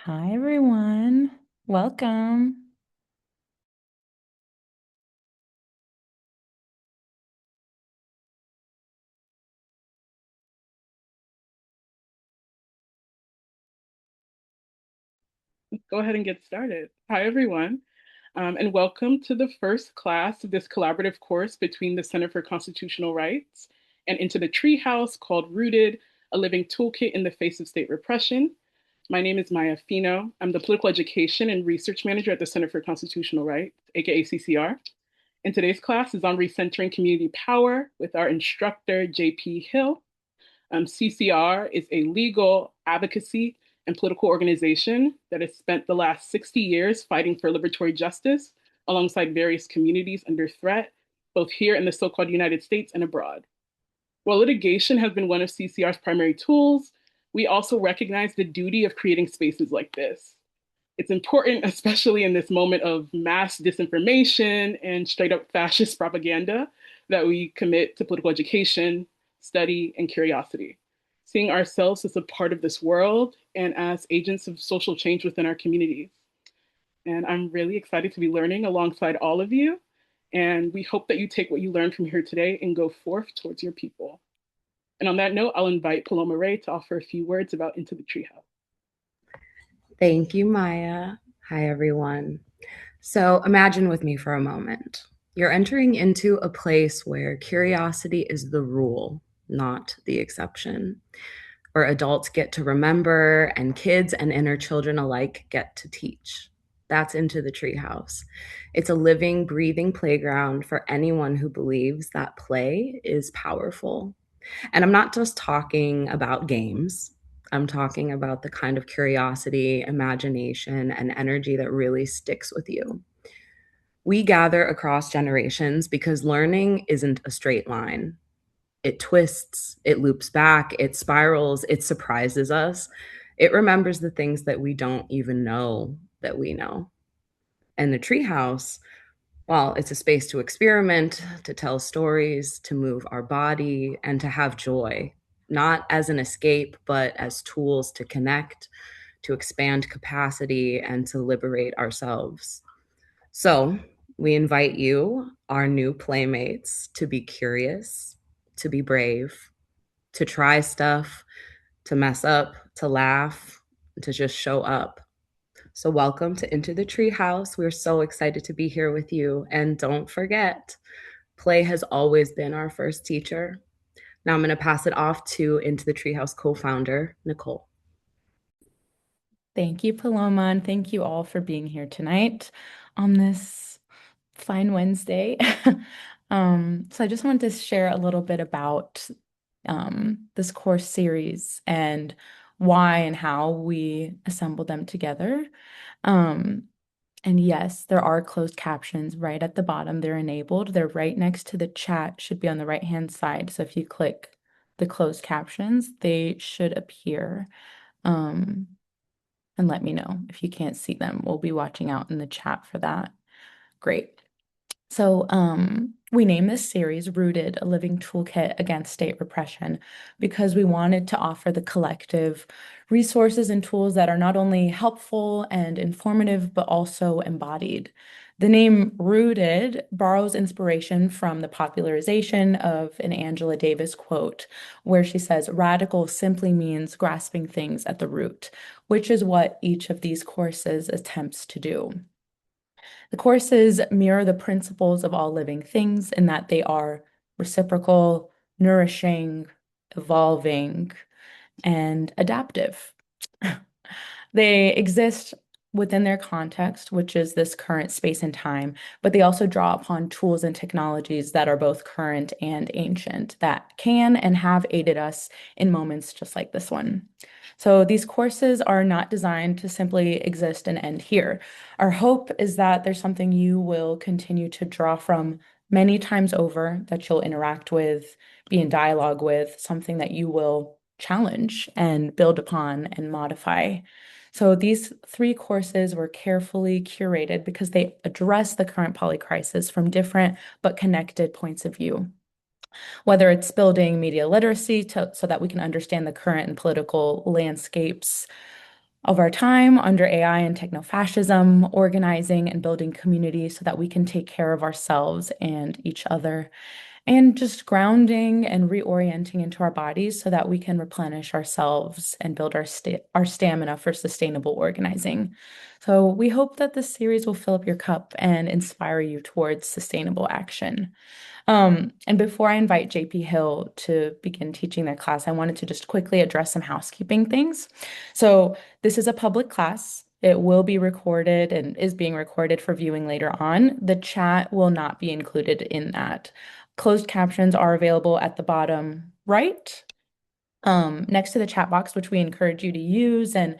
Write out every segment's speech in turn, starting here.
Hi, everyone. Welcome. Go ahead and get started. Hi, everyone, and welcome to the first class of this collaborative course between the Center for Constitutional Rights and Into the Treehouse called Rooted, a Living Toolkit in the Face of State Repression. My name is Maya Fino. I'm the Political Education and Research Manager at the Center for Constitutional Rights, aka CCR. And today's class is on recentering community power with our instructor, JP Hill. CCR is a legal advocacy and political organization that has spent the last 60 years fighting for liberatory justice alongside various communities under threat, both here in the so called United States and abroad. While litigation has been one of CCR's primary tools, we also recognize the duty of creating spaces like this. It's important, especially in this moment of mass disinformation and straight up fascist propaganda, that we commit to political education, study, and curiosity, seeing ourselves as a part of this world and as agents of social change within our communities. And I'm really excited to be learning alongside all of you. And we hope that you take what you learned from here today and go forth towards your people. And on that note, I'll invite Paloma Ray to offer a few words about Into the Treehouse. Thank you, Maya. Hi, everyone. So imagine with me for a moment. You're entering into a place where curiosity is the rule, not the exception, where adults get to remember and kids and inner children alike get to teach. That's Into the Treehouse. It's a living, breathing playground for anyone who believes that play is powerful. And I'm not just talking about games. I'm talking about the kind of curiosity, imagination, and energy that really sticks with you. We gather across generations because learning isn't a straight line. It twists, it loops back, it spirals, it surprises us. It remembers the things that we don't even know that we know. And the treehouse, well, it's a space to experiment, to tell stories, to move our body, and to have joy, not as an escape, but as tools to connect, to expand capacity, and to liberate ourselves. So, we invite you, our new playmates, to be curious, to be brave, to try stuff, to mess up, to laugh, to just show up. So, welcome to Into the Treehouse. We're so excited to be here with you. And don't forget, play has always been our first teacher. Now, I'm going to pass it off to Into the Treehouse co founder, Nicole. Thank you, Paloma, and thank you all for being here tonight on this fine Wednesday. So I just wanted to share a little bit about this course series and why and how we assembled them together. Um, and yes, there are closed captions right at the bottom. They're enabled. They're right next to the chat, should be on the right-hand side. So if you click the closed captions, they should appear. Um, and let me know if you can't see them. We'll be watching out in the chat for that. Great. So, we named this series Rooted, a Living Toolkit Against State Repression, because we wanted to offer the collective resources and tools that are not only helpful and informative, but also embodied. The name Rooted borrows inspiration from the popularization of an Angela Davis quote, where she says, "Radical simply means grasping things at the root," which is what each of these courses attempts to do. The courses mirror the principles of all living things in that they are reciprocal, nourishing, evolving, and adaptive. They exist within their context, which is this current space and time, but they also draw upon tools and technologies that are both current and ancient that can and have aided us in moments just like this one. So these courses are not designed to simply exist and end here. Our hope is that there's something you will continue to draw from many times over, that you'll interact with, be in dialogue with, something that you will challenge and build upon and modify. So these three courses were carefully curated because they address the current poly crisis from different but connected points of view. Whether it's building media literacy so that we can understand the current and political landscapes, of our time under AI and techno-fascism, organizing and building community so that we can take care of ourselves and each other, and just grounding and reorienting into our bodies so that we can replenish ourselves and build our stamina for sustainable organizing. So we hope that this series will fill up your cup and inspire you towards sustainable action. And before I invite JP Hill to begin teaching their class, I wanted to just quickly address some housekeeping things. So this is a public class. It will be recorded and is being recorded for viewing later on. The chat will not be included in that. Closed captions are available at the bottom right, next to the chat box, which we encourage you to use and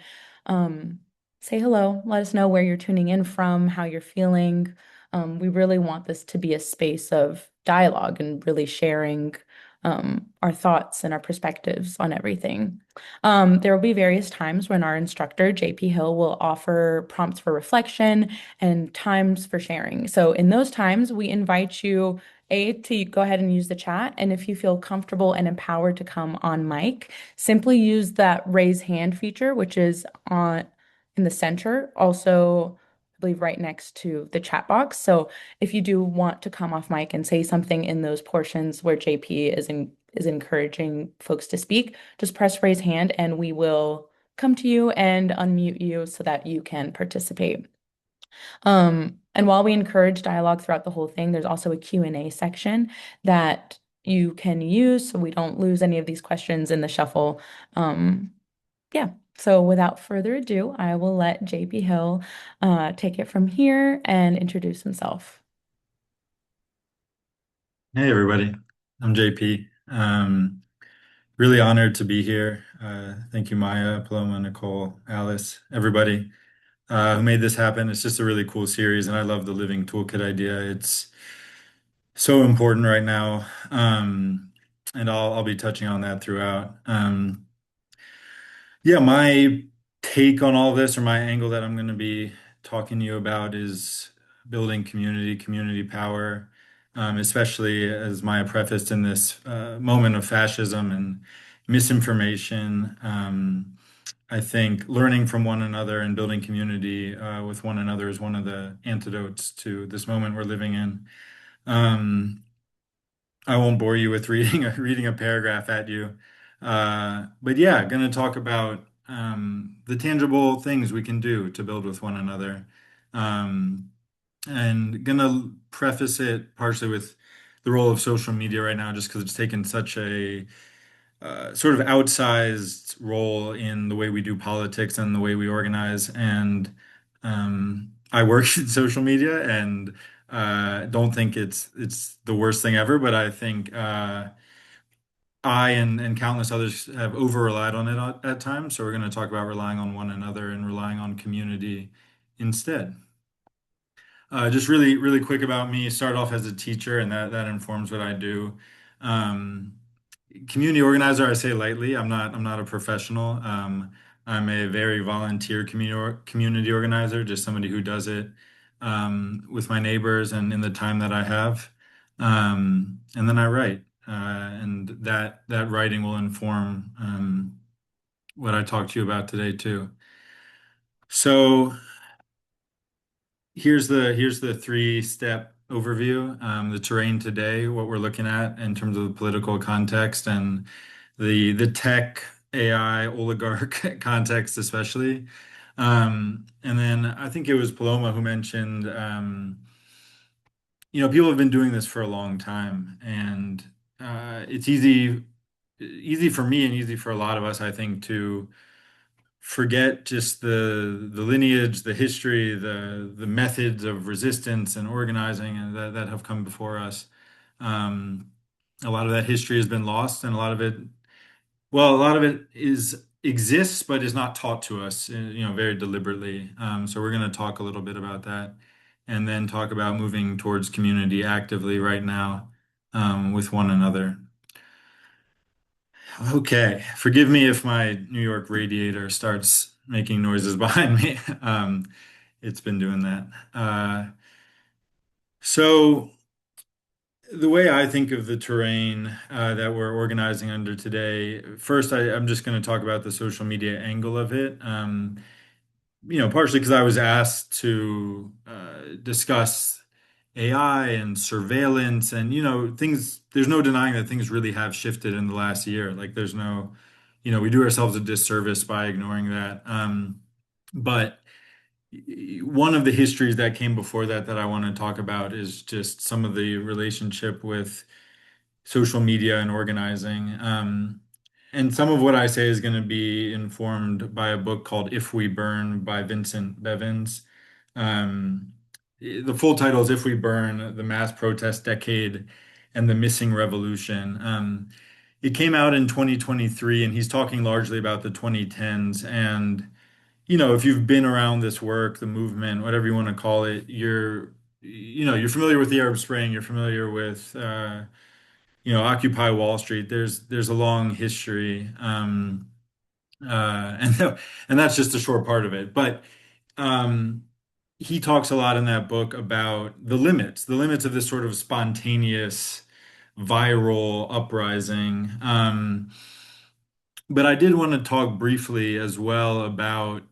say hello. Let us know where you're tuning in from, how you're feeling. We really want this to be a space of dialogue and really sharing our thoughts and our perspectives on everything. There will be various times when our instructor, JP Hill, will offer prompts for reflection and times for sharing. So in those times, we invite you to go ahead and use the chat. And if you feel comfortable and empowered to come on mic, simply use that raise hand feature, which is on in the center, also, I believe right next to the chat box. So if you do want to come off mic and say something in those portions where JP is encouraging folks to speak, just press raise hand and we will come to you and unmute you so that you can participate. And while we encourage dialogue throughout the whole thing, there's also a Q&A section that you can use so we don't lose any of these questions in the shuffle. Yeah, so without further ado, I will let JP Hill take it from here and introduce himself. Hey everybody, I'm JP. Really honored to be here. Thank you, Maya, Paloma, Nicole, Alice, everybody who made this happen. It's just a really cool series, and I love the living toolkit idea. It's so important right now, and I'll be touching on that throughout. Yeah, my take on all this, or my angle that I'm going to be talking to you about, is building community, community power, especially as Maya prefaced in this moment of fascism and misinformation. I think learning from one another and building community with one another is one of the antidotes to this moment we're living in. Um, I won't bore you with reading a paragraph at you. But yeah, going to talk about the tangible things we can do to build with one another. Um, and going to preface it partially with the role of social media right now, just because it's taken such a sort of outsized role in the way we do politics and the way we organize. And I work in social media and don't think it's the worst thing ever, but I think I and countless others have over relied on it at times. So we're going to talk about relying on one another and relying on community instead. Just really, really quick about me. Start off as a teacher, and that informs what I do. Um, Community organizer, I say lightly. I'm not a professional. I'm a very volunteer community organizer, just somebody who does it with my neighbors and in the time that I have. And then I write, and that writing will inform what I talk to you about today too. So here's the three-step overview. The terrain today, what we're looking at in terms of the political context and the tech AI oligarch context especially. And then I think it was Paloma who mentioned, people have been doing this for a long time, and it's easy for me and easy for a lot of us, I think, to forget just the lineage, the history, the methods of resistance and organizing and that have come before us. Um, a lot of that history has been lost, and a lot of it is exists but is not taught to us, very deliberately. So we're going to talk a little bit about that, and then talk about moving towards community actively right now, with one another. Okay, forgive me if my New York radiator starts making noises behind me. It's been doing that. So the way I think of the terrain that we're organizing under today, first I'm just going to talk about the social media angle of it. partially because I was asked to discuss AI and surveillance and, things, there's no denying that things really have shifted in the last year. Like there's no, we do ourselves a disservice by ignoring that. But one of the histories that came before that that I want to talk about is just some of the relationship with social media and organizing. And some of what I say is going to be informed by a book called If We Burn by Vincent Bevins. Um, the full title is If We Burn, The Mass Protest Decade and the Missing Revolution. It came out in 2023, and he's talking largely about the 2010s. And, if you've been around this work, the movement, whatever you want to call it, you're familiar with the Arab Spring, you're familiar with, Occupy Wall Street. There's a long history, and and that's just a short part of it. But um, he talks a lot in that book about the limits of this sort of spontaneous viral uprising. But I did want to talk briefly as well about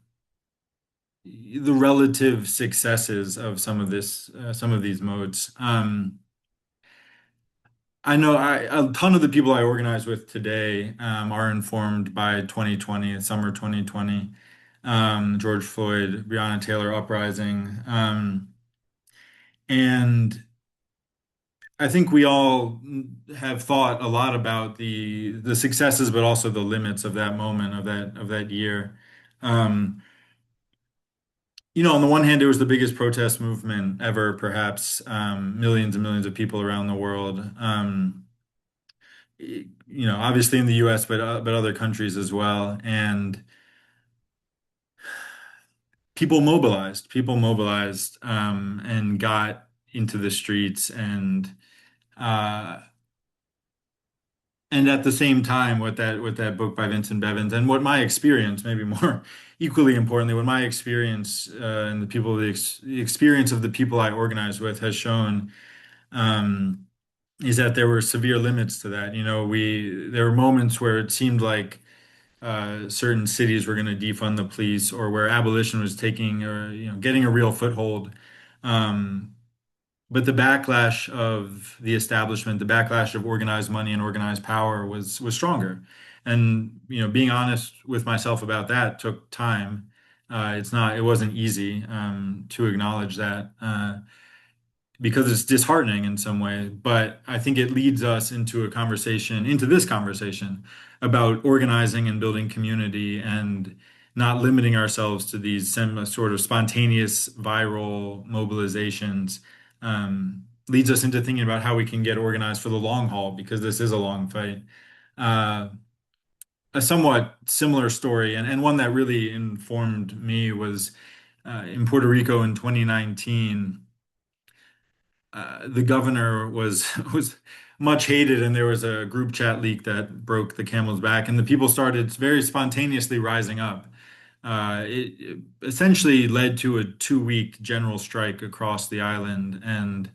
the relative successes of some of these modes. I know a ton of the people I organize with today are informed by 2020, summer 2020, George Floyd, Breonna Taylor uprising. And I think we all have thought a lot about the successes, but also the limits of that moment, of that year. Um, on the one hand, it was the biggest protest movement ever, perhaps, millions and millions of people around the world. Obviously in the US, but other countries as well. And people mobilized, and got into the streets, uh, and at the same time, what that book by Vincent Bevins and what my experience, maybe more equally importantly, what my experience and the experience of the people I organize with has shown. Um, is that there were severe limits to that. There were moments where it seemed like certain cities were going to defund the police, or where abolition was taking, or getting a real foothold. Um, but the backlash of the establishment, the backlash of organized money and organized power was stronger. And being honest with myself about that took time. It wasn't easy to acknowledge that. Because it's disheartening in some way. But I think it leads us into this conversation about organizing and building community and not limiting ourselves to these sort of spontaneous viral mobilizations. Leads us into thinking about how we can get organized for the long haul, because this is a long fight. Uh, a somewhat similar story, and one that really informed me, was in Puerto Rico in 2019. The governor was was much hated, and there was a group chat leak that broke the camel's back, and the people started very spontaneously rising up. It essentially led to a 2-week general strike across the island, and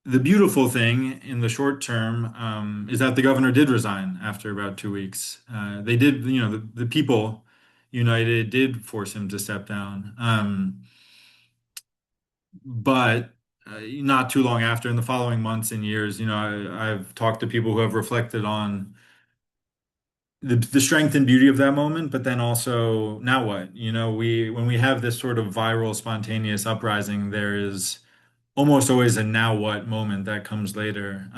the beautiful thing in the short term is that the governor did resign after about 2 weeks. They did, the people united did force him to step down. But not too long after, in the following months and years, I've talked to people who have reflected on the strength and beauty of that moment, but then also, now what? When we have this sort of viral, spontaneous uprising, there is almost always a now what moment that comes later.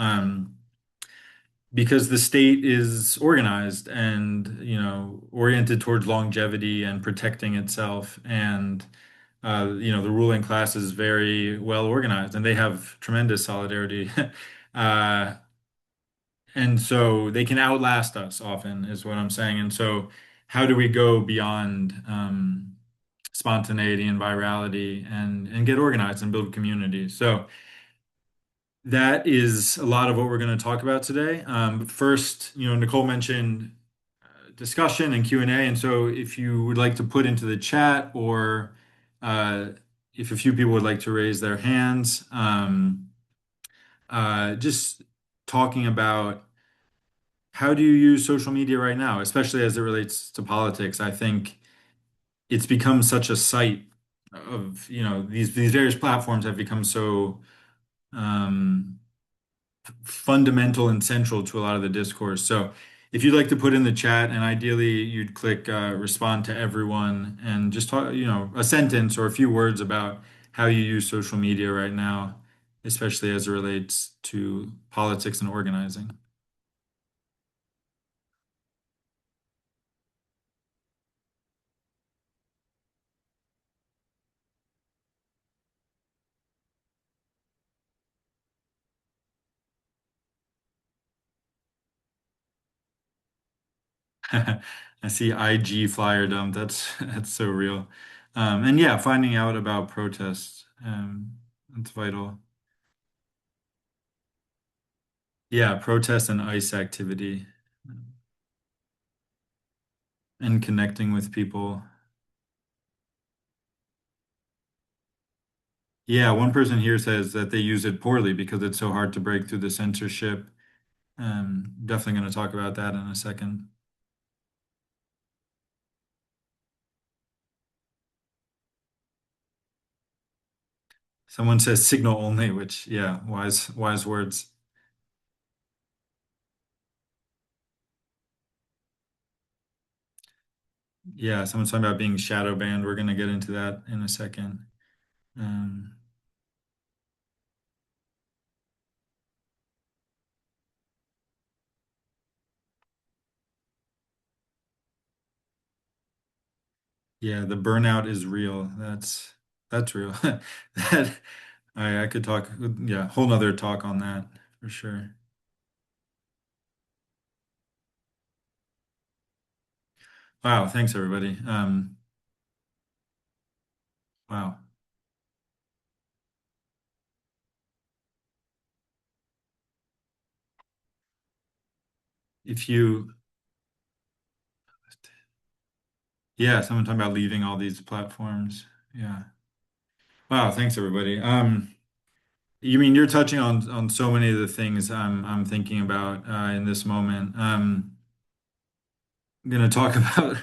Because the state is organized and, oriented towards longevity and protecting itself. And the ruling class is very well organized, and they have tremendous solidarity. Uh, and so they can outlast us often, is what I'm saying. And so, how do we go beyond spontaneity and virality, and get organized and build communities? So that is a lot of what we're going to talk about today. But first, Nicole mentioned discussion and Q&A. And so if you would like to put into the chat, or uh, if a few people would like to raise their hands, just talking about how do you use social media right now, especially as it relates to politics. I think it's become such a site of, these various platforms have become so um, fundamental and central to a lot of the discourse. So if you'd like to put in the chat, and ideally you'd click respond to everyone and just talk, a sentence or a few words about how you use social media right now, especially as it relates to politics and organizing. I see IG flyer dump. That's that's so real. And yeah, finding out about protests, that's vital. Yeah, protest and ICE activity and connecting with people. Yeah, one person here says that they use it poorly because it's so hard to break through the censorship. Definitely going to talk about that in a second. Someone says signal only, which yeah, wise words. Yeah, someone's talking about being shadow banned. We're going to get into that in a second. Um, yeah, the burnout is real. That's real. That I could talk, yeah, whole nother talk on that for sure. Wow, thanks everybody. Wow. If you, yeah, someone talking about leaving all these platforms. Yeah. Wow, thanks everybody. You mean you're touching on so many of the things I'm thinking about in this moment. I'm gonna talk about,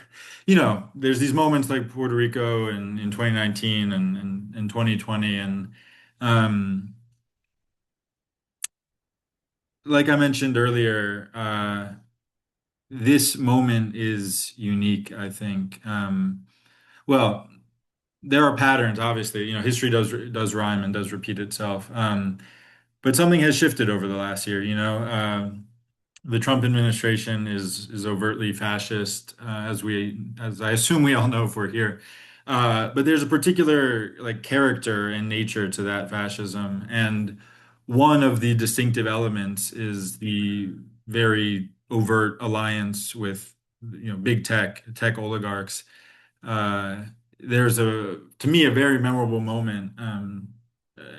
there's these moments like Puerto Rico and in 2019 and 2020 and um, like I mentioned earlier, this moment is unique, I think. Well, there are patterns, obviously. History does rhyme and does repeat itself. But something has shifted over the last year. The Trump administration is overtly fascist, as I assume we all know if we're here. But there's a particular like character and nature to that fascism, and one of the distinctive elements is the very overt alliance with big tech oligarchs. Uh, there's to me, a very memorable moment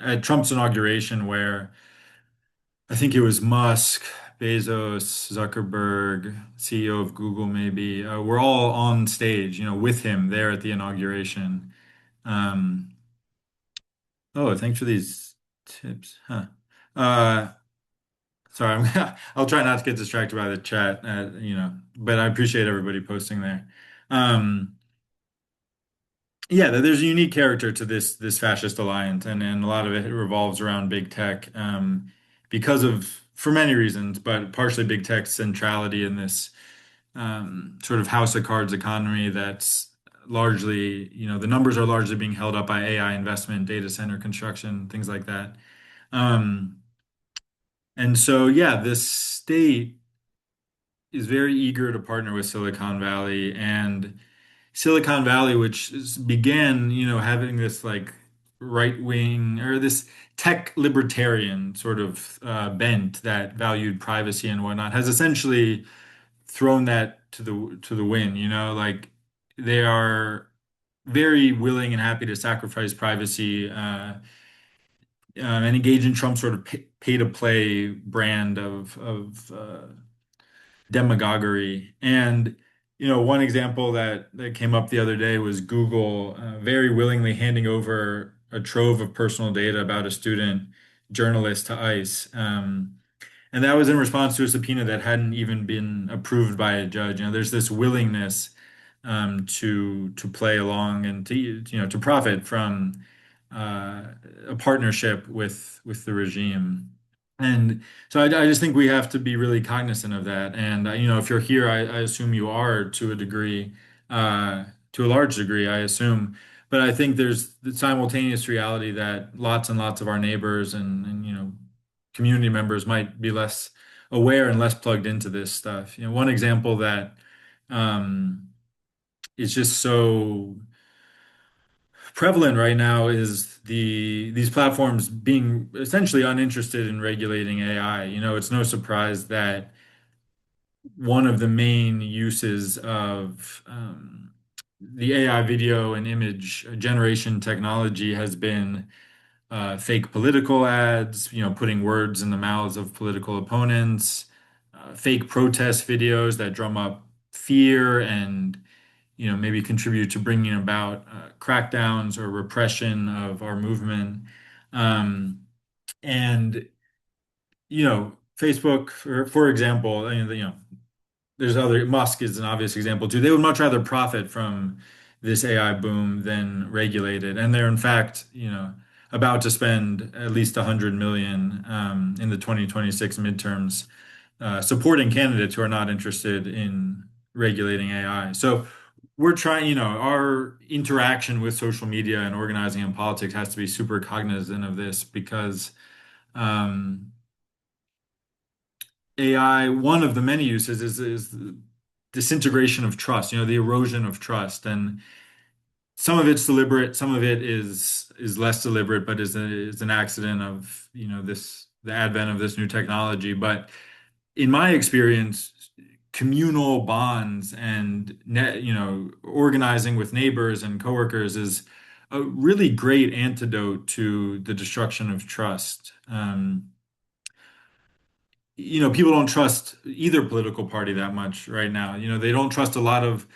at Trump's inauguration where I think it was Musk, Bezos, Zuckerberg, CEO of Google, maybe. We're all on stage, with him there at the inauguration. Um, oh, thanks for these tips. Huh. Uh, sorry, I'll try not to get distracted by the chat, but I appreciate everybody posting there. Um, yeah, there's a unique character to this fascist alliance, and a lot of it revolves around big tech, because of for many reasons, but partially big tech's centrality in this sort of house of cards economy that's largely, the numbers are largely being held up by AI investment, data center construction, things like that. Um, and so, yeah, this state is very eager to partner with Silicon Valley and Silicon Valley, began, having this like right wing or this tech libertarian sort of bent that valued privacy and whatnot, has essentially thrown that to the wind. Like they are very willing and happy to sacrifice privacy and engage in Trump's sort of pay to play brand of demagoguery. And one example that came up the other day was Google very willingly handing over a trove of personal data about a student journalist to ICE. And that was in response to a subpoena that hadn't even been approved by a judge. There's this willingness to play along and to profit from uh, a partnership with the regime. And so I just think we have to be really cognizant of that. And if you're here, I assume you are to a degree, uh, to a large degree, I assume. But I think there's the simultaneous reality that lots and lots of our neighbors and community members might be less aware and less plugged into this stuff. One example that um, is just so prevalent right now is these platforms being essentially uninterested in regulating AI. It's no surprise that one of the main uses of the AI video and image generation technology has been fake political ads, putting words in the mouths of political opponents, fake protest videos that drum up fear and maybe contribute to bringing about crackdowns or repression of our movement. Um, and Facebook, for example, there's other Musk is an obvious example too. They would much rather profit from this AI boom than regulate it, and they're in fact, about to spend at least 100 million in the 2026 midterms supporting candidates who are not interested in regulating AI. So we're trying, our interaction with social media and organizing in politics has to be super cognizant of this because um, AI, one of the many uses is the disintegration of trust, the erosion of trust. And some of it's deliberate, some of it is less deliberate, but is an accident of, the advent of this new technology. But in my experience, communal bonds and organizing with neighbors and coworkers is a really great antidote to the destruction of trust. People don't trust either political party that much right now. They don't trust a lot of.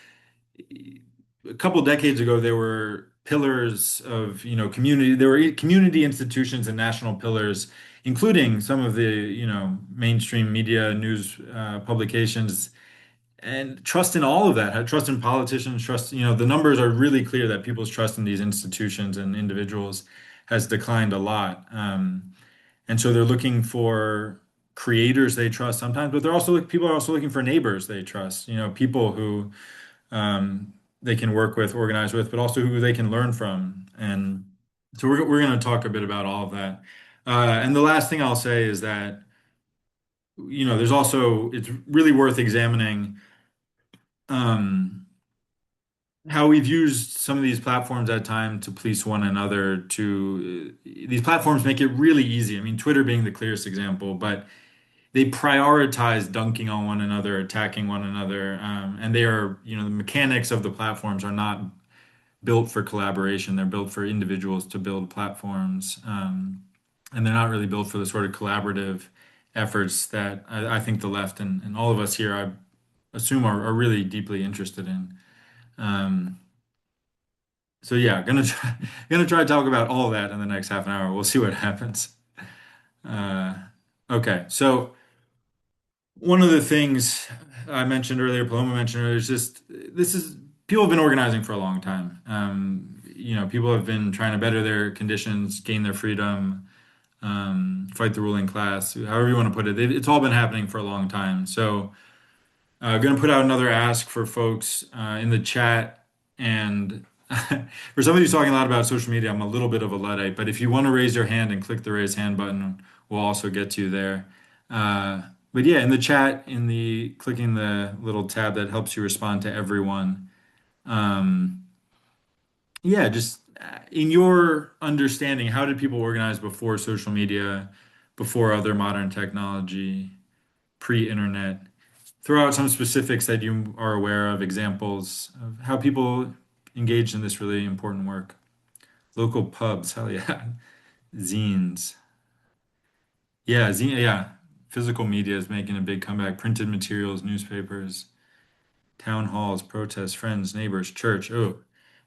A couple decades ago, there were pillars of, community. There were community institutions and national pillars, including some of the, mainstream media news publications, and trust in all of that. Trust in politicians. Trust. The numbers are really clear that people's trust in these institutions and individuals has declined a lot. And so they're looking for creators they trust sometimes, but people are also looking for neighbors they trust. People who they can work with, organize with, but also who they can learn from. And so we're going to talk a bit about all of that. And the last thing I'll say is that, it's really worth examining um, how we've used some of these platforms at time to police one another. These platforms make it really easy. I mean, Twitter being the clearest example, but they prioritize dunking on one another, attacking one another, and they are, the mechanics of the platforms are not built for collaboration. They're built for individuals to build platforms, and they're not really built for the sort of collaborative efforts that I think the left and all of us here, I assume, are really deeply interested in. Um, so yeah, gonna try to talk about all of that in the next half an hour. We'll see what happens. Uh, okay, so. One of the things I mentioned earlier, Paloma mentioned earlier, is just people have been organizing for a long time. People have been trying to better their conditions, gain their freedom, fight the ruling class, however you want to put it. It's all been happening for a long time. So I'm going to put out another ask for folks in the chat. And for somebody who's talking a lot about social media, I'm a little bit of a Luddite. But if you want to raise your hand and click the raise hand button, we'll also get to you there. But yeah, in the chat, clicking the little tab that helps you respond to everyone. Um, yeah, just in your understanding, how did people organize before social media, before other modern technology, pre-internet? Throw out some specifics that you are aware of, examples of how people engaged in this really important work. Local pubs, hell yeah. Zines. Yeah. Physical media is making a big comeback. Printed materials, newspapers, town halls, protests, friends, neighbors, church. Oh,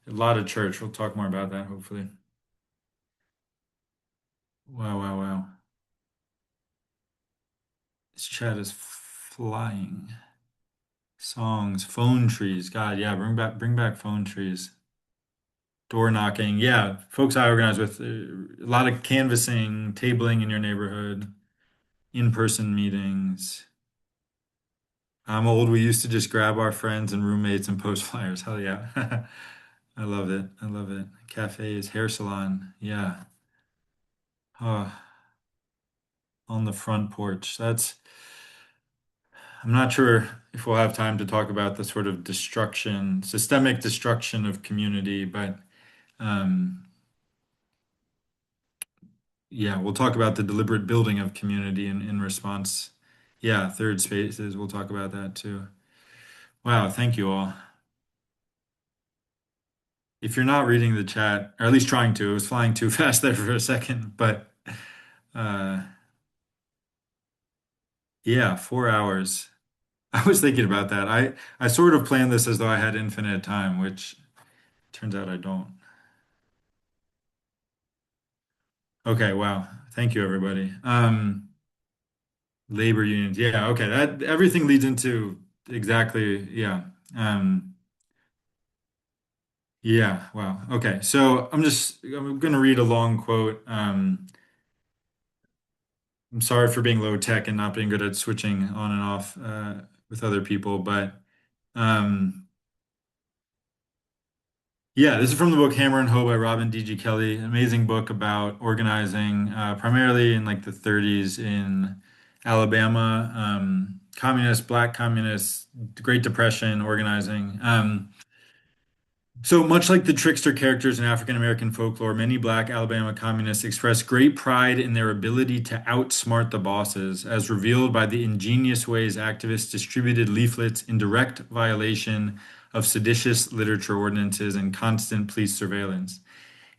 a lot of church. We'll talk more about that, hopefully. Wow. This chat is flying. Songs, phone trees. God, yeah, bring back phone trees. Door knocking. Yeah, folks I organize with a lot of canvassing, tabling in your neighborhood, in-person meetings. I'm old. We used to just grab our friends and roommates and post flyers. Hell yeah. I love it. I love it. Cafes, hair salon. Yeah. Oh, on the front porch. I'm not sure if we'll have time to talk about the sort of destruction, systemic destruction of community, but um, yeah, we'll talk about the deliberate building of community in response. Yeah, third spaces, we'll talk about that too. Wow, thank you all. If you're not reading the chat, or at least trying to, it was flying too fast there for a second, but uh, yeah, 4 hours. I was thinking about that. I sort of planned this as though I had infinite time, which turns out I don't. Okay, wow. Thank you, everybody. Labor unions. Yeah, okay. That everything leads into exactly, yeah. Yeah, wow. Okay. So I'm gonna read a long quote. I'm sorry for being low tech and not being good at switching on and off with other people, but um yeah, this is from the book Hammer and Hoe by Robin D.G. Kelly. Amazing book about organizing, primarily in like the 30s in Alabama, communists, black communists, Great Depression organizing. So much like the trickster characters in African American folklore, many black Alabama communists express great pride in their ability to outsmart the bosses, as revealed by the ingenious ways activists distributed leaflets in direct violation of seditious literature ordinances and constant police surveillance.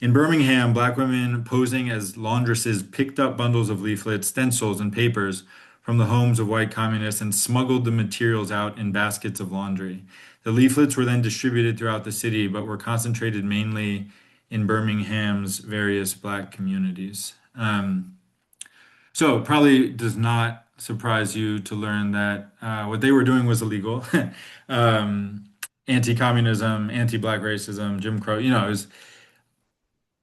In Birmingham, black women posing as laundresses picked up bundles of leaflets, stencils, and papers from the homes of white communists and smuggled the materials out in baskets of laundry. The leaflets were then distributed throughout the city, but were concentrated mainly in Birmingham's various black communities. So it probably does not surprise you to learn that what they were doing was illegal. um, Anti-communism, anti-black racism, Jim Crow, it was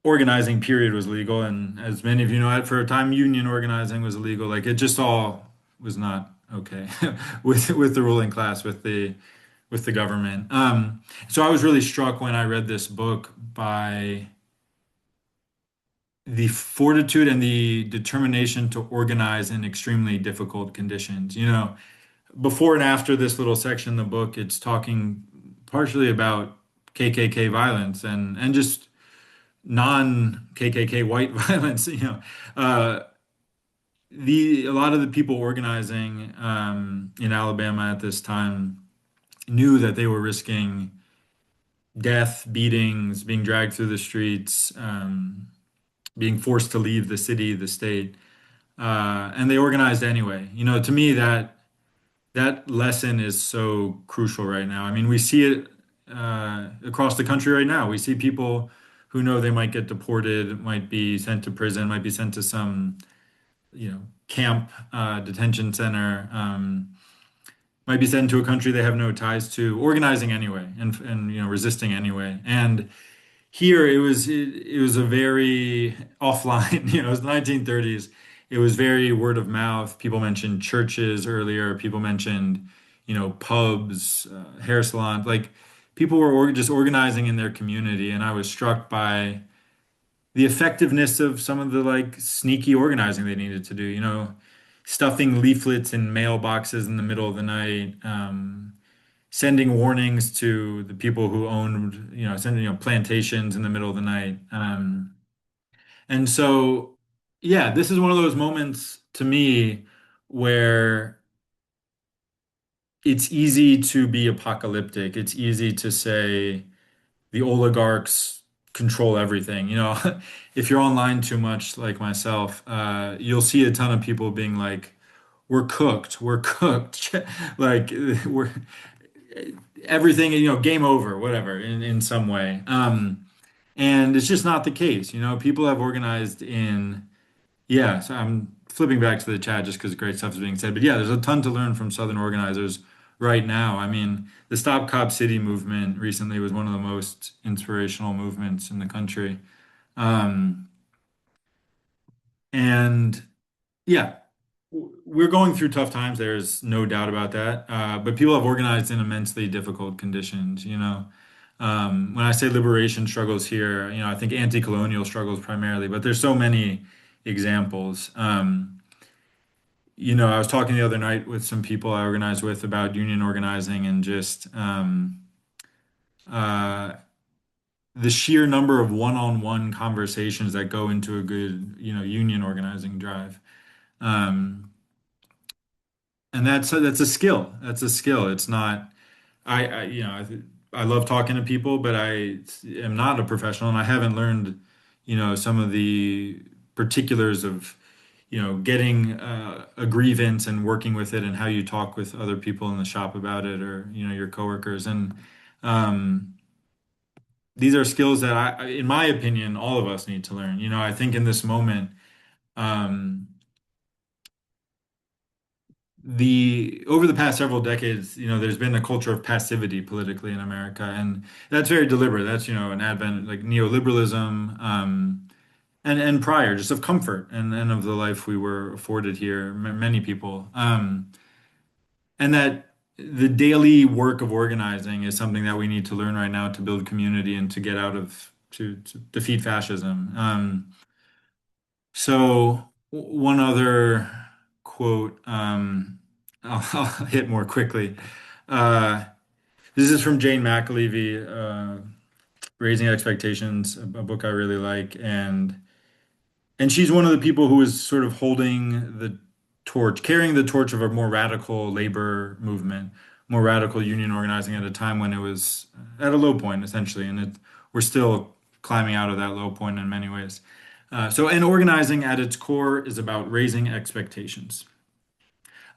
organizing period was legal, and as many of you know, for a time, union organizing was illegal. Like it just all was not okay with the ruling class, with the government. So I was really struck when I read this book by the fortitude and the determination to organize in extremely difficult conditions. Before and after this little section in the book, it's talking partially about KKK violence and just non-KKK white violence. Uh, a lot of the people organizing in Alabama at this time knew that they were risking death, beatings, being dragged through the streets, being forced to leave the city, the state, and they organized anyway. To me, that lesson is so crucial right now. I mean, we see it across the country right now. We see people who know they might get deported, might be sent to prison, might be sent to some, camp, detention center, might be sent to a country they have no ties to, organizing anyway, and resisting anyway. And here it was a very offline, it was the 1930s. It was very word of mouth. People mentioned churches earlier. People mentioned, pubs, hair salons. Like people were just organizing in their community, and I was struck by the effectiveness of some of the like sneaky organizing they needed to do. Stuffing leaflets in mailboxes in the middle of the night, sending warnings to the people who owned, sending, plantations in the middle of the night. And so, yeah, this is one of those moments to me where it's easy to be apocalyptic. It's easy to say the oligarchs control everything. If you're online too much, like myself, you'll see a ton of people being like, we're cooked. Like we're everything, game over, whatever, in some way. And it's just not the case. People have organized in, yeah, so I'm flipping back to the chat just because great stuff is being said. But yeah, there's a ton to learn from Southern organizers right now. I mean, the Stop Cop City movement recently was one of the most inspirational movements in the country. Um, and yeah, we're going through tough times. There's no doubt about that. But people have organized in immensely difficult conditions, you know. When I say liberation struggles here, you know, I think anti-colonial struggles primarily, but there's so many examples. You know, I was talking the other night with some people I organized with about union organizing and just uh, the sheer number of one-on-one conversations that go into a good, you know, union organizing drive. Um, and that's a skill. That's a skill. It's not. You know, I love talking to people, but I am not a professional, and I haven't learned, you know, some of the particulars of, you know, getting a grievance and working with it, and how you talk with other people in the shop about it, or you know, your coworkers. And um, these are skills that in my opinion, all of us need to learn. You know, I think in this moment. Um, the over the past several decades, you know, there's been a culture of passivity politically in America, and that's very deliberate. That's, you know, an advent like neoliberalism, and prior, just of comfort and of the life we were afforded here, many people, and that the daily work of organizing is something that we need to learn right now to build community and to get out of to defeat fascism. So one other quote, I'll hit more quickly. Uh, this is from Jane McAlevey, Raising Expectations, a book I really like, and she's one of the people who is sort of holding the torch, carrying the torch of a more radical labor movement, more radical union organizing at a time when it was at a low point, essentially, and we're still climbing out of that low point in many ways. And organizing at its core is about raising expectations,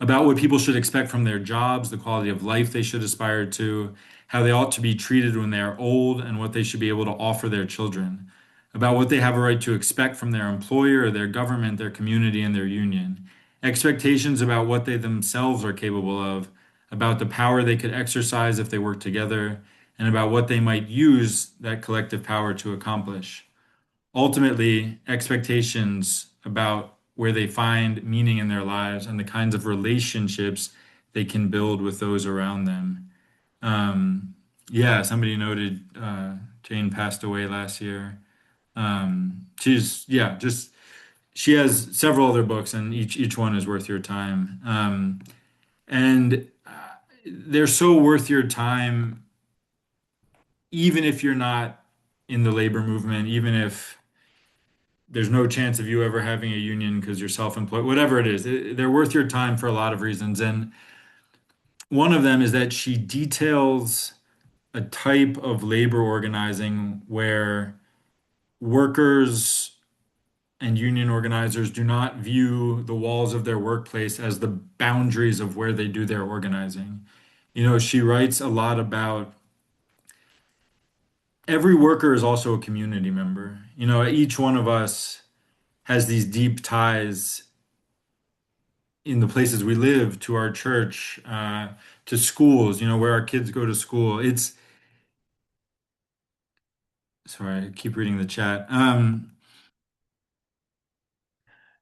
about what people should expect from their jobs, the quality of life they should aspire to, how they ought to be treated when they are old, and what they should be able to offer their children, about what they have a right to expect from their employer, their government, their community, and their union, expectations about what they themselves are capable of, about the power they could exercise if they work together, and about what they might use that collective power to accomplish. Ultimately, expectations about where they find meaning in their lives and the kinds of relationships they can build with those around them. Um, yeah, somebody noted Jane passed away last year. Yeah, just she has several other books, and each one is worth your time. And they're so worth your time, even if you're not in the labor movement, even if there's no chance of you ever having a union because you're self-employed, whatever it is, they're worth your time for a lot of reasons. And one of them is that she details a type of labor organizing where workers and union organizers do not view the walls of their workplace as the boundaries of where they do their organizing. You know, she writes a lot about every worker is also a community member. You know, each one of us has these deep ties in the places we live, to our church, to schools, you know, where our kids go to school. Sorry, I keep reading the chat. And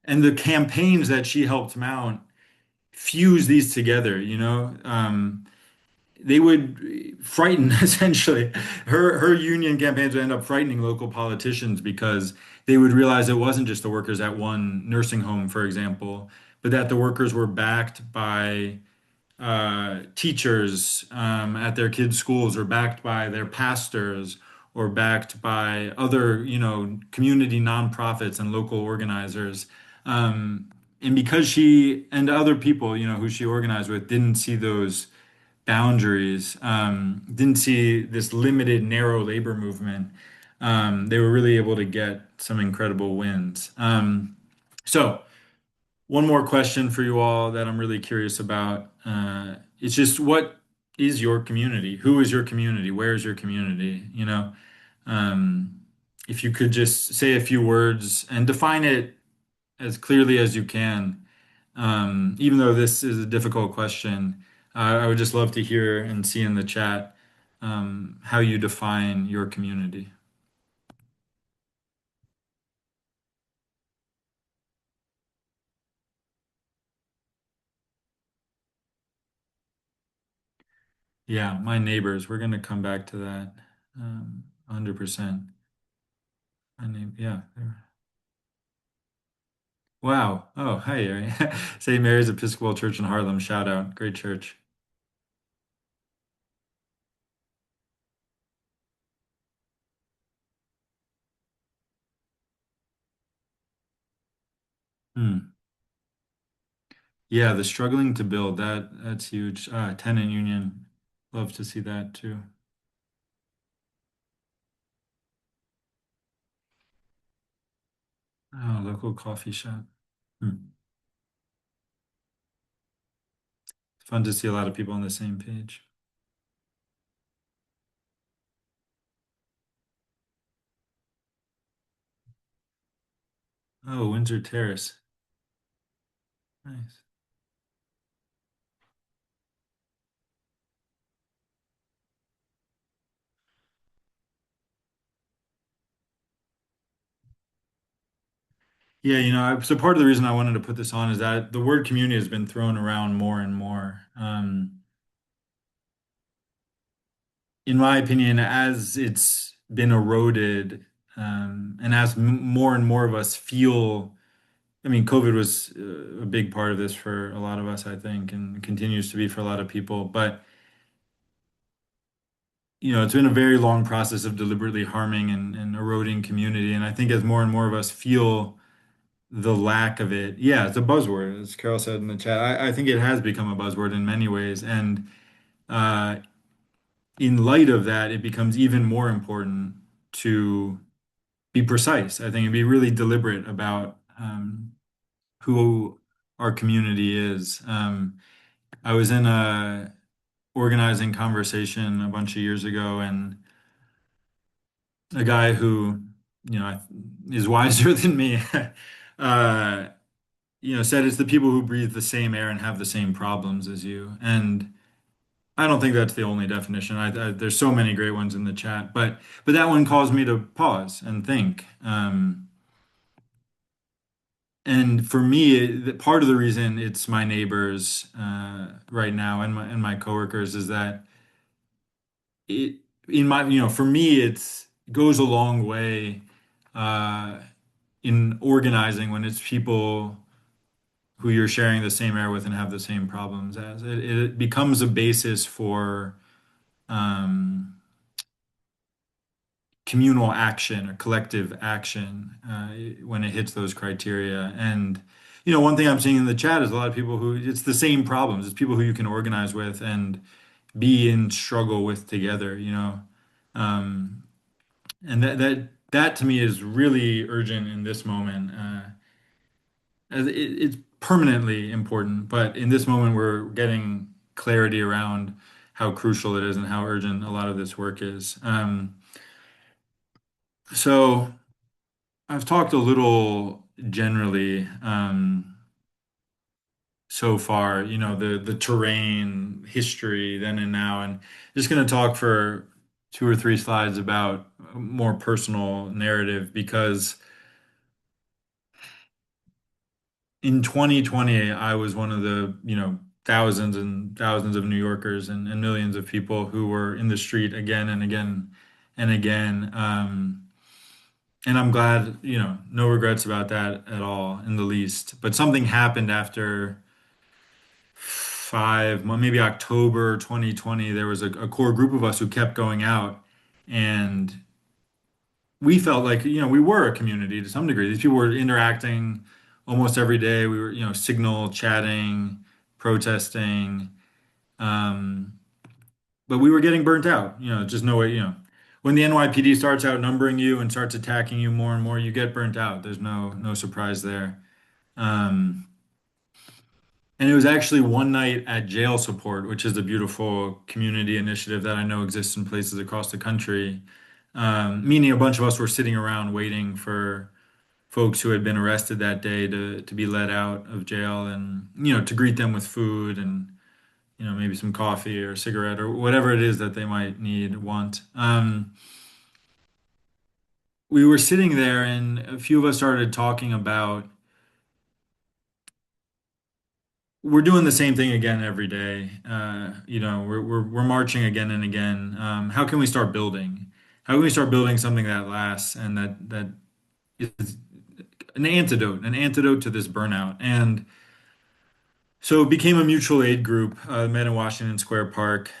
the campaigns that she helped mount fuse these together, you know. They would frighten essentially her union campaigns would end up frightening local politicians because they would realize it wasn't just the workers at one nursing home, for example, but that the workers were backed by teachers at their kids' schools, or backed by their pastors, or backed by other, you know, community nonprofits and local organizers. And because she and other people, you know, who she organized with didn't see those boundaries, didn't see this limited, narrow labor movement, they were really able to get some incredible wins. So, one more question for you all that I'm really curious about. It's just, what is your community? Who is your community? Where is your community? You know, um, if you could just say a few words and define it as clearly as you can, even though this is a difficult question, I would just love to hear and see in the chat how you define your community. Yeah, my neighbors, we're going to come back to that 100%. My neighbor, yeah. Wow. Oh, hey. St. Mary's Episcopal Church in Harlem. Shout out. Great church. Hmm. Yeah, the struggling to build, that's huge. Tenant union. Love to see that too. Oh, local coffee shop. Hmm. It's fun to see a lot of people on the same page. Oh, Windsor Terrace. Nice. Yeah, so part of the reason I wanted to put this on is that the word community has been thrown around more and more. In my opinion, as it's been eroded, and as more and more of us feel, I mean, COVID was a big part of this for a lot of us, I think, and continues to be for a lot of people. But, it's been a very long process of deliberately harming and eroding community. And I think as more and more of us feel the lack of it, yeah, it's a buzzword, as Carol said in the chat. I think it has become a buzzword in many ways. And uh, in light of that, it becomes even more important to be precise, I think, and be really deliberate about who our community is. I was in a organizing conversation a bunch of years ago, and a guy who, is wiser than me, uh, said it's the people who breathe the same air and have the same problems as you. And I don't think that's the only definition. There's so many great ones in the chat, but that one caused me to pause and think. And for me, part of the reason it's my neighbors right now and my coworkers is that it in my for me it goes a long way uh, in organizing when it's people who you're sharing the same air with and have the same problems as. It becomes a basis for um, communal action or collective action when it hits those criteria. And one thing I'm seeing in the chat is a lot of people who it's the same problems. It's people who you can organize with and be in struggle with together. Um, and that to me is really urgent in this moment. It's permanently important, but in this moment we're getting clarity around how crucial it is and how urgent a lot of this work is. So. I've talked a little generally so far, the terrain, history, then and now, and just going to talk for 2 or 3 slides about a more personal narrative because in 2020, I was one of the, thousands and thousands of New Yorkers and millions of people who were in the street again and again and again. And I'm glad, no regrets about that at all in the least. But something happened after maybe October 2020. There was a core group of us who kept going out, and we felt like, we were a community to some degree. These people were interacting almost every day. We were, signal chatting, protesting, um, but we were getting burnt out. Just no way, when the NYPD starts outnumbering you and starts attacking you more and more, you get burnt out. There's no surprise there. Um, and it was actually one night at Jail Support, which is a beautiful community initiative that I know exists in places across the country. Meaning a bunch of us were sitting around waiting for folks who had been arrested that day to be let out of jail and, to greet them with food and, maybe some coffee or a cigarette or whatever it is that they might need, want. We were sitting there and a few of us started talking about we're doing the same thing again every day. We're marching again and again. How can we start building? How can we start building something that lasts and that is an antidote to this burnout? And so it became a mutual aid group, met in Washington Square Park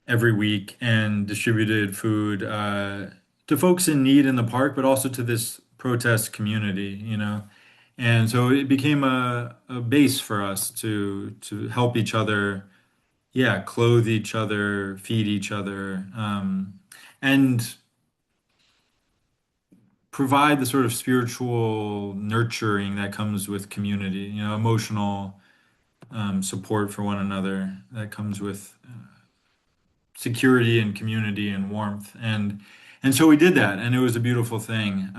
every week and distributed food to folks in need in the park, but also to this protest community. And so it became a base for us to help each other, yeah, clothe each other, feed each other, and provide the sort of spiritual nurturing that comes with community, emotional support for one another that comes with security and community and warmth. And so we did that, and it was a beautiful thing.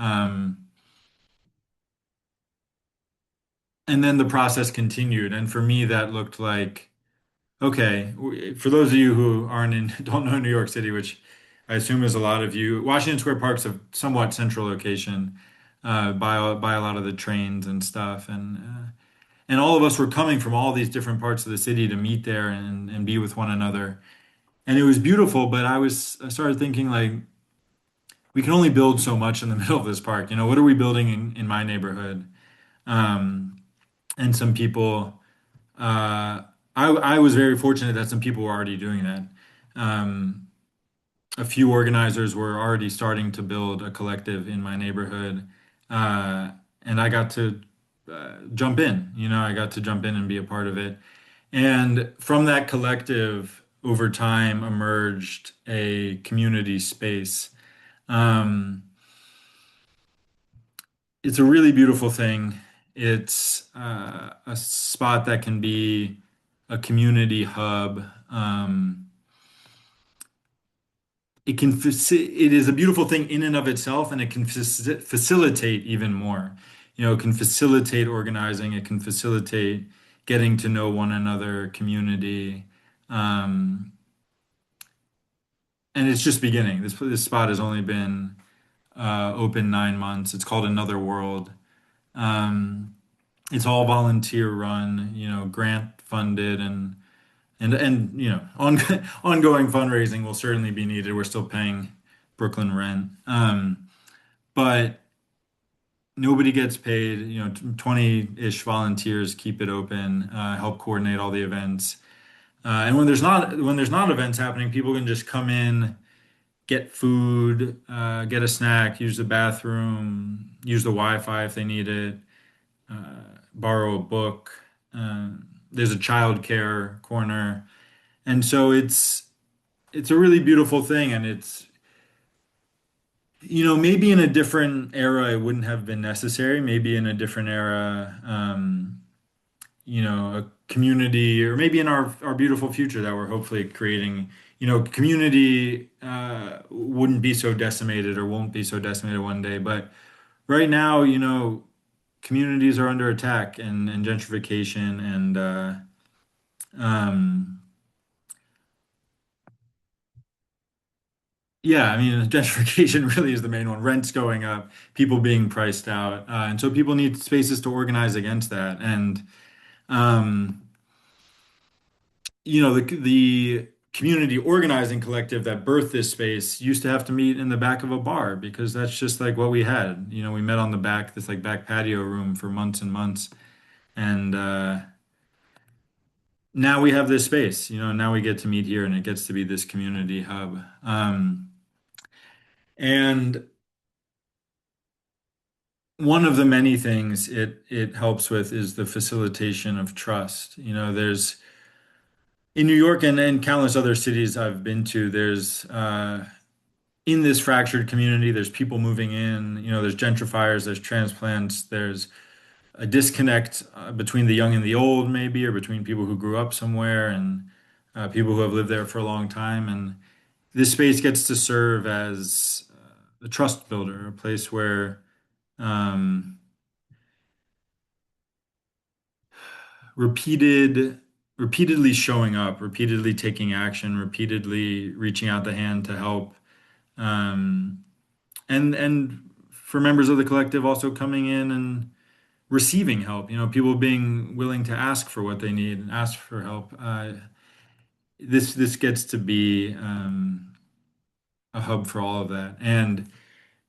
And then the process continued, and for me, that looked like okay. For those of you who aren't in, don't know New York City, which I assume is a lot of you, Washington Square Park's a somewhat central location by a lot of the trains and stuff, and all of us were coming from all these different parts of the city to meet there and be with one another, and it was beautiful. But I started thinking like we can only build so much in the middle of this park. What are we building in my neighborhood? Um, and some people. I was very fortunate that some people were already doing that. Um, a few organizers were already starting to build a collective in my neighborhood, and I got to jump in. I got to jump in and be a part of it. And from that collective, over time, emerged a community space. Um, it's a really beautiful thing. It's a spot that can be a community hub. It is a beautiful thing in and of itself, and it can facilitate even more. It can facilitate organizing. It can facilitate getting to know one another, community. Um, and it's just beginning. This spot has only been open 9 months. It's called Another World. Um, it's all volunteer run, grant funded and ongoing fundraising will certainly be needed. We're still paying Brooklyn rent. But nobody gets paid, 20-ish volunteers keep it open, help coordinate all the events. And when there's not events happening, people can just come in, get food, get a snack, use the bathroom, use the Wi-Fi if they need it, borrow a book. There's a child care corner. And so it's a really beautiful thing, and maybe in a different era it wouldn't have been necessary. Maybe in a different era, a community, or maybe in our beautiful future that we're hopefully creating, community wouldn't be so decimated or won't be so decimated one day. But right now, communities are under attack and gentrification um, yeah, I mean, gentrification really is the main one. Rents going up, people being priced out, and so people need spaces to organize against that. And um, the community organizing collective that birthed this space used to have to meet in the back of a bar because that's just like what we had. We met on the back, this like back patio room for months and months, and now we have this space. Now we get to meet here, and it gets to be this community hub. And one of the many things it helps with is the facilitation of trust. There's in New York and countless other cities I've been to, there's in this fractured community, there's people moving in, there's gentrifiers, there's transplants, there's a disconnect between the young and the old, maybe, or between people who grew up somewhere and people who have lived there for a long time. And this space gets to serve as a trust builder, a place where um, repeated repeatedly showing up, repeatedly taking action, repeatedly reaching out the hand to help. Um, and for members of the collective also coming in and receiving help, people being willing to ask for what they need and ask for help. This gets to be a hub for all of that. And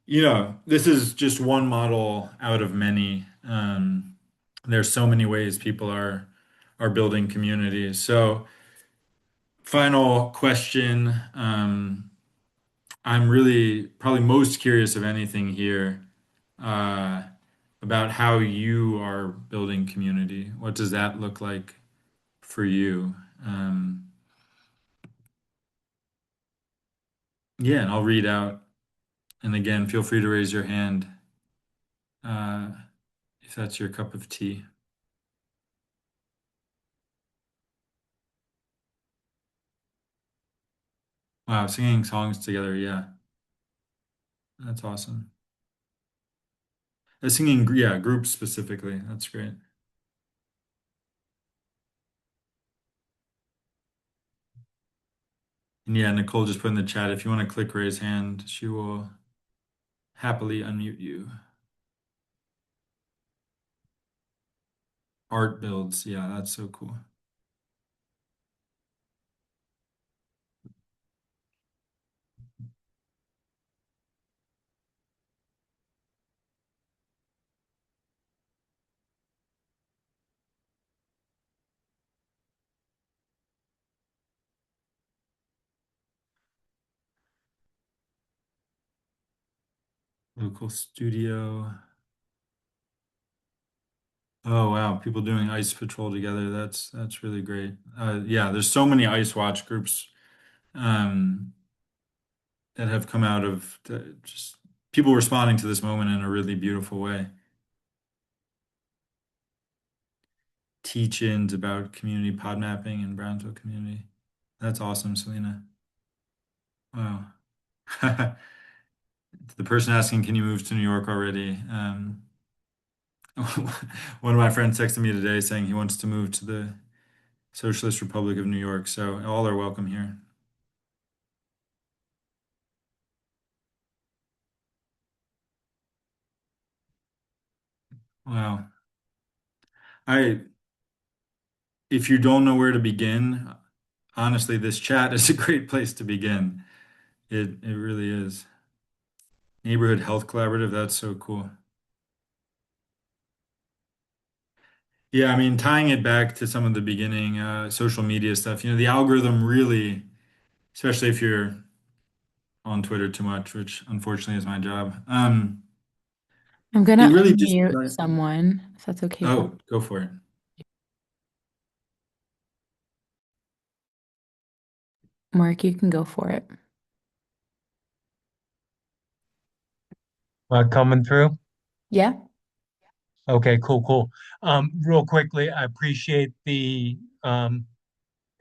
this is just one model out of many. There's so many ways people are building communities. So, final question. I'm really probably most curious of anything here uh, about how you are building community. What does that look like for you? Um, yeah, and I'll read out. And again, feel free to raise your hand uh, if that's your cup of tea. Wow, singing songs together, yeah, that's awesome. Singing, yeah, groups specifically, that's great. And yeah, Nicole just put in the chat, if you want to click raise hand, she will happily unmute you. Art builds, yeah, that's so cool. Local studio. Oh wow, people doing ice patrol together. That's really great. Yeah, there's so many ice watch groups um, that have come out of just people responding to this moment in a really beautiful way. Teach-ins about community pod mapping in Brownsville community. That's awesome, Selena. Wow. The person asking, can you move to New York already? One of my friends texted me today saying he wants to move to the Socialist Republic of New York, so all are welcome here. Wow. I If you don't know where to begin, honestly, this chat is a great place to begin. It really is. Neighborhood Health Collaborative, that's so cool. Yeah, I mean, tying it back to some of the beginning social media stuff, the algorithm really, especially if you're on Twitter too much, which unfortunately is my job, I'm it gonna really just, unmute someone, if that's okay, Paul. oh, go for it. Mark, you can go for it. Coming through. Yeah. Okay, cool, cool. Real quickly, I appreciate the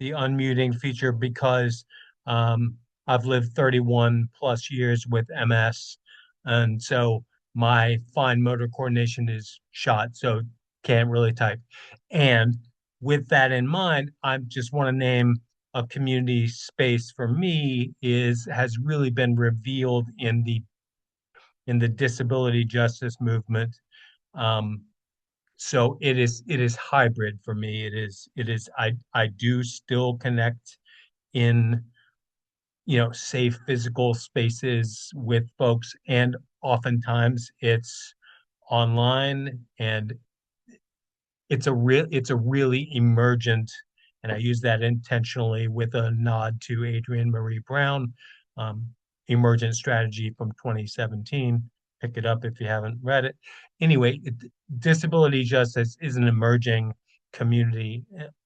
unmuting feature because I've lived 31 plus years with MS, and so my fine motor coordination is shot, so can't really type. And with that in mind, I just want to name a community space for me is has really been revealed in the disability justice movement. Um, so it is hybrid for me. It is I do still connect in safe physical spaces with folks, and oftentimes it's online, and it's a really emergent, and I use that intentionally with a nod to Adrienne Marie Brown, um, emergent strategy from 2017. Pick it up if you haven't read it. Anyway, disability justice is an emerging community,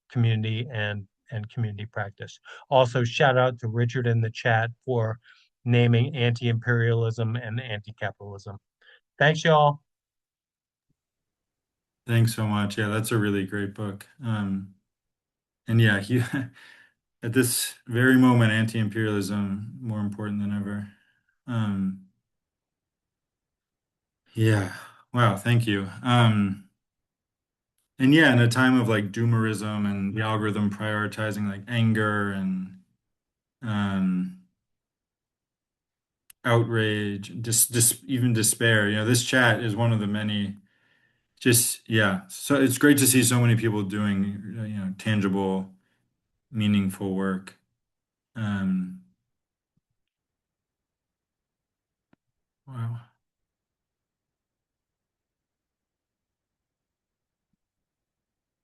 community and community practice. Also, shout out to Richard in the chat for naming anti-imperialism and anti-capitalism. Thanks, y'all. Thanks so much. Yeah, that's a really great book. And yeah, at this very moment, anti-imperialism more important than ever. Um, yeah. Wow. Thank you. and yeah, in a time of like doomerism and the algorithm prioritizing like anger and um, outrage, just even despair. This chat is one of the many. Just yeah, so it's great to see so many people doing tangible, meaningful work. Um, wow,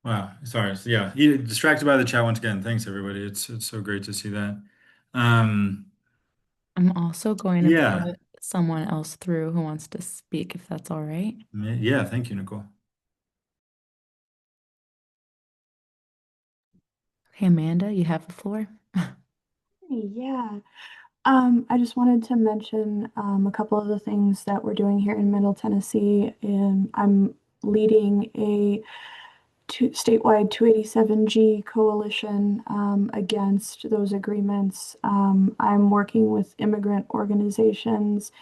wow. Sorry. So, yeah, distracted by the chat once again. Thanks everybody. It's so great to see that. Um, I'm also going to yeah, put someone else through who wants to speak, if that's all right. yeah. Thank you, Nicole. Okay, Amanda, you have the floor. Yeah. I just wanted to mention a couple of the things that we're doing here in Middle Tennessee. And I'm leading a statewide 287G coalition against those agreements. I'm working with immigrant organizations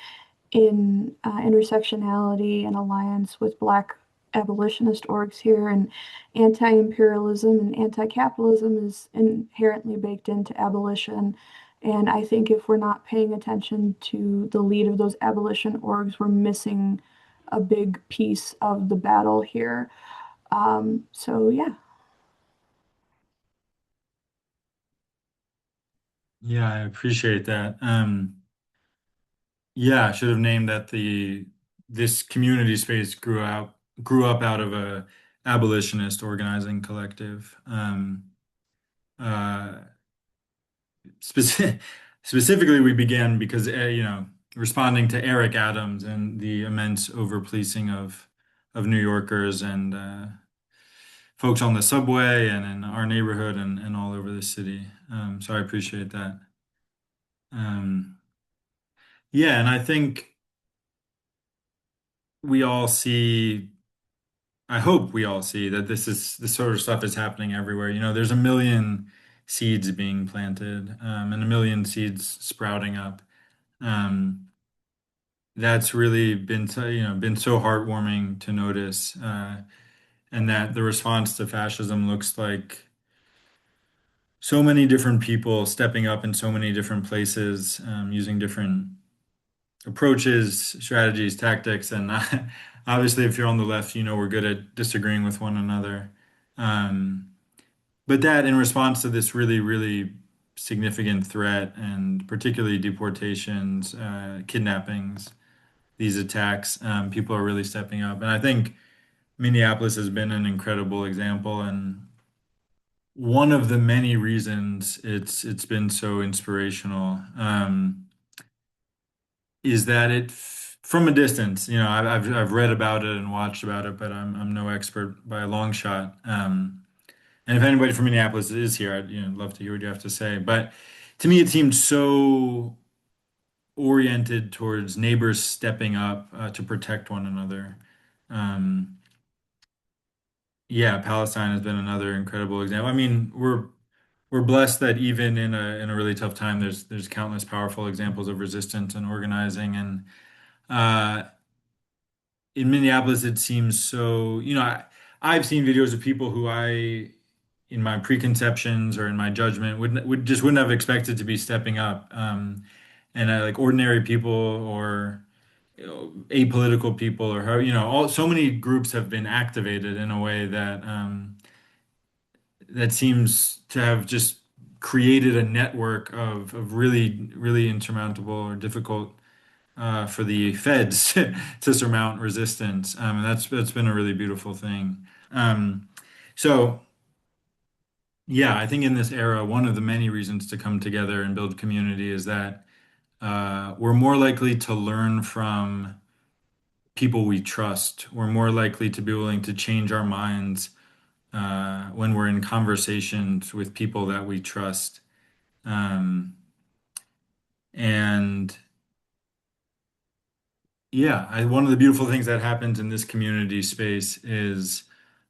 in intersectionality and alliance with Black abolitionist orgs here, and anti-imperialism and anti-capitalism is inherently baked into abolition. And I think if we're not paying attention to the lead of those abolition orgs, we're missing a big piece of the battle here. So yeah. Yeah, I appreciate that. Yeah, I should have named that this community space grew up out of a abolitionist organizing collective. Uh, speci Specifically, we began because responding to Eric Adams and the immense overpolicing of New Yorkers and folks on the subway and in our neighborhood and all over the city. So I appreciate that. Um, yeah, and I think we all see. I hope we all see that this sort of stuff is happening everywhere. There's a million seeds being planted, and a million seeds sprouting up. Um, that's really been so heartwarming to notice, and that the response to fascism looks like so many different people stepping up in so many different places, using different approaches, strategies, tactics, and obviously, if you're on the left, we're good at disagreeing with one another. Um, but that in response to this really, really significant threat, and particularly deportations, kidnappings, these attacks, people are really stepping up. And I think Minneapolis has been an incredible example, and one of the many reasons it's been so inspirational. Is that from a distance, I've read about it and watched about it, but I'm no expert by a long shot. And if anybody from Minneapolis is here, I'd love to hear what you have to say. But to me, it seemed so oriented towards neighbors stepping up to protect one another. Um, yeah, Palestine has been another incredible example. I mean, we're blessed that even in a really tough time, there's countless powerful examples of resistance and organizing and. Uh, in Minneapolis, it seems so, I've seen videos of people who in my preconceptions or in my judgment, wouldn't have expected to be stepping up. And like ordinary people or apolitical people or so many groups have been activated in a way that seems to have just created a network of really, really insurmountable or difficult for the feds to surmount resistance. And that's been a really beautiful thing. So yeah, I think in this era, one of the many reasons to come together and build community is that we're more likely to learn from people we trust. We're more likely to be willing to change our minds when we're in conversations with people that we trust. Um, and Yeah, one of the beautiful things that happens in this community space is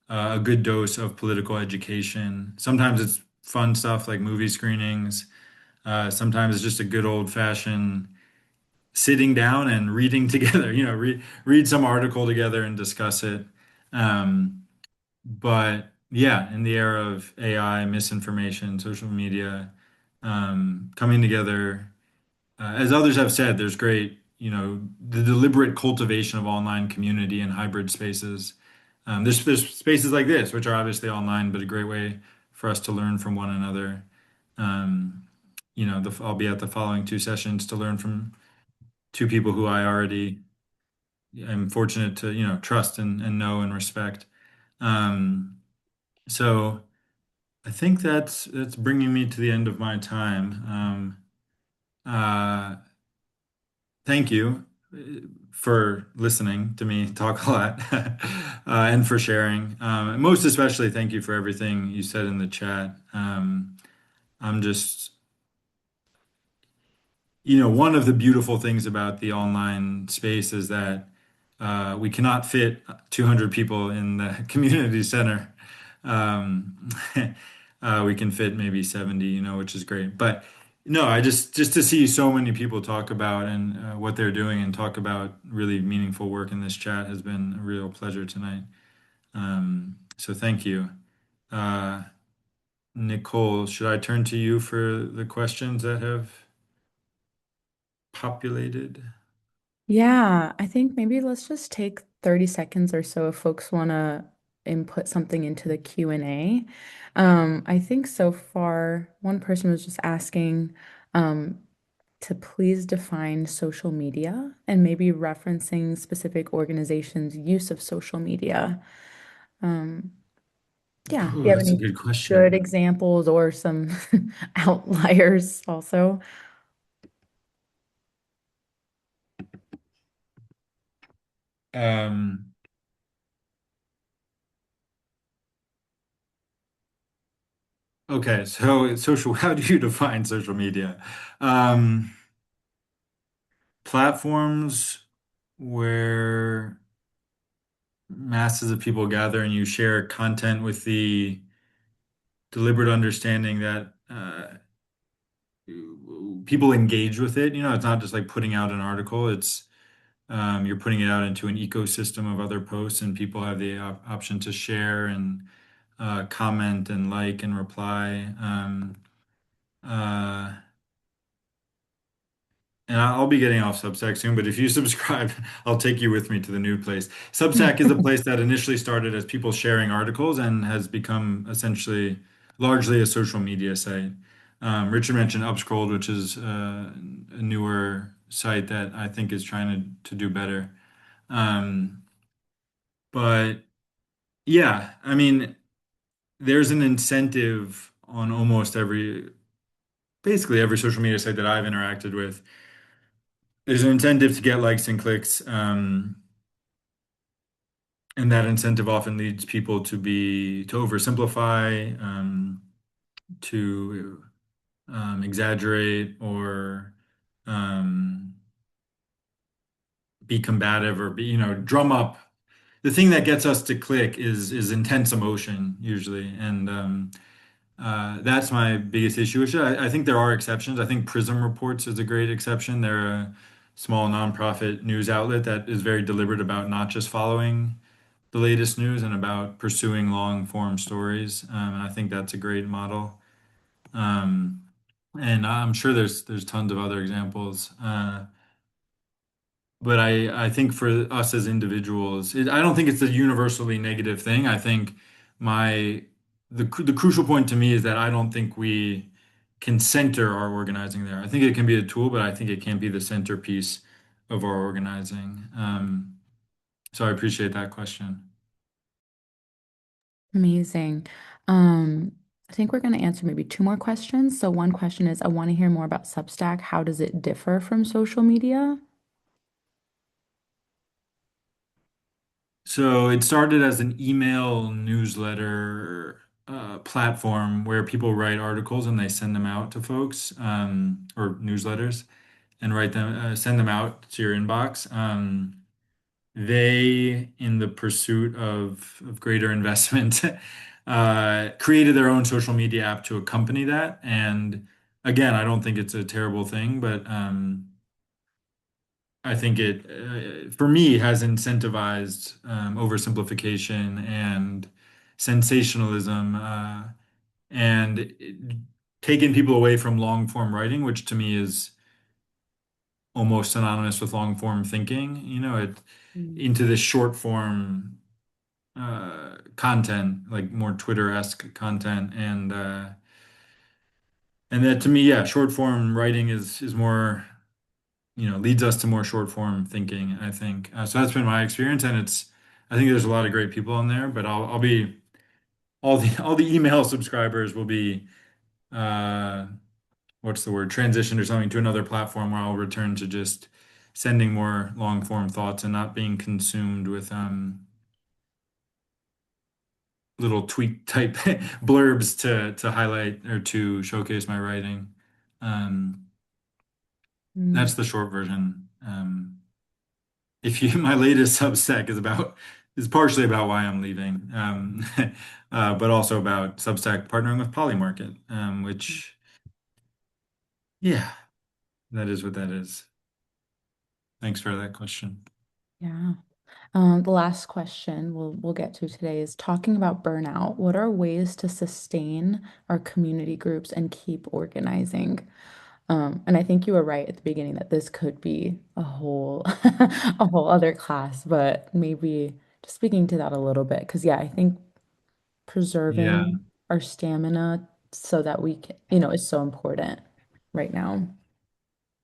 a good dose of political education. Sometimes it's fun stuff like movie screenings. Sometimes it's just a good old-fashioned sitting down and reading together. Read some article together and discuss it. Um, But yeah, in the era of AI, misinformation, social media, coming together, as others have said, there's great, the deliberate cultivation of online community and hybrid spaces. There's spaces like this, which are obviously online, but a great way for us to learn from one another. Um, I'll be at the following two sessions to learn from two people who I already am fortunate to, trust and know and respect. Um, so I think that's bringing me to the end of my time. Uh, Thank you for listening to me talk a lot and for sharing. Most especially, thank you for everything you said in the chat. I'm just one of the beautiful things about the online space is that we cannot fit 200 people in the community center. Um, we can fit maybe 70, which is great. But no, I just to see so many people talk about and what they're doing and talk about really meaningful work in this chat has been a real pleasure tonight. So thank you. Uh, Nicole, should I turn to you for the questions that have populated? Yeah, I think maybe let's just take 30 seconds or so if folks want to input something into the Q&A. I think so far, one person was just asking um, to please define social media and maybe referencing specific organizations' use of social media. Um, yeah, do Oh, you have that's a any good good question. examples or some outliers also? Um, okay, so social, how do you define social media? Um, Platforms where masses of people gather and you share content with the deliberate understanding that people engage with it. It's not just like putting out an article. It's you're putting it out into an ecosystem of other posts, and people have the option to share and comment and like and reply. Uh, And I'll be getting off Substack soon, but if you subscribe, I'll take you with me to the new place. Substack is a place that initially started as people sharing articles and has become essentially largely a social media site. Richard mentioned Upscrolled, which is a newer site that I think is trying to do better. Um, but yeah, I mean, there's an incentive on basically every social media site that I've interacted with. There's an incentive to get likes and clicks. And that incentive often leads people to oversimplify, to exaggerate, or um, be combative, or drum up. The thing that gets us to click is intense emotion usually, and that's my biggest issue. Which I think there are exceptions. I think Prism Reports is a great exception. They're a small nonprofit news outlet that is very deliberate about not just following the latest news and about pursuing long form stories. And I think that's a great model. Um, and I'm sure there's tons of other examples. But I think for us as individuals, I don't think it's a universally negative thing. I think my the crucial point to me is that I don't think we can center our organizing there. I think it can be a tool, but I think it can't be the centerpiece of our organizing. So I appreciate that question. Amazing. Um, I think we're going to answer maybe two more questions. So one question is, I want to hear more about Substack. How does it differ from social media? So it started as an email newsletter platform where people write articles and they send them out to folks, or newsletters, and send them out to your inbox. They, in the pursuit of greater investment, created their own social media app to accompany that. And again, I don't think it's a terrible thing, but I think for me, has incentivized oversimplification and sensationalism, and taking people away from long form writing, which to me is almost synonymous with long form thinking, Mm. into this short form content, like more Twitter-esque content, and that to me, yeah, short form writing is more, leads us to more short form thinking, I think. So that's been my experience, and I think there's a lot of great people on there, but I'll be all the email subscribers will be uh, what's the word, transitioned or something to another platform where I'll return to just sending more long form thoughts and not being consumed with little tweet type blurbs to highlight or to showcase my writing. Um, Mm. that's the short version. If you, my latest Substack is partially about why I'm leaving, but also about Substack partnering with Polymarket, which, yeah, that is what that is. Thanks for that question. Yeah. The last question we'll get to today is talking about burnout. What are ways to sustain our community groups and keep organizing? And I think you were right at the beginning that this could be a whole a whole other class, but maybe just speaking to that a little bit, because yeah, I think Yeah. preserving our stamina so that we can, is so important right now.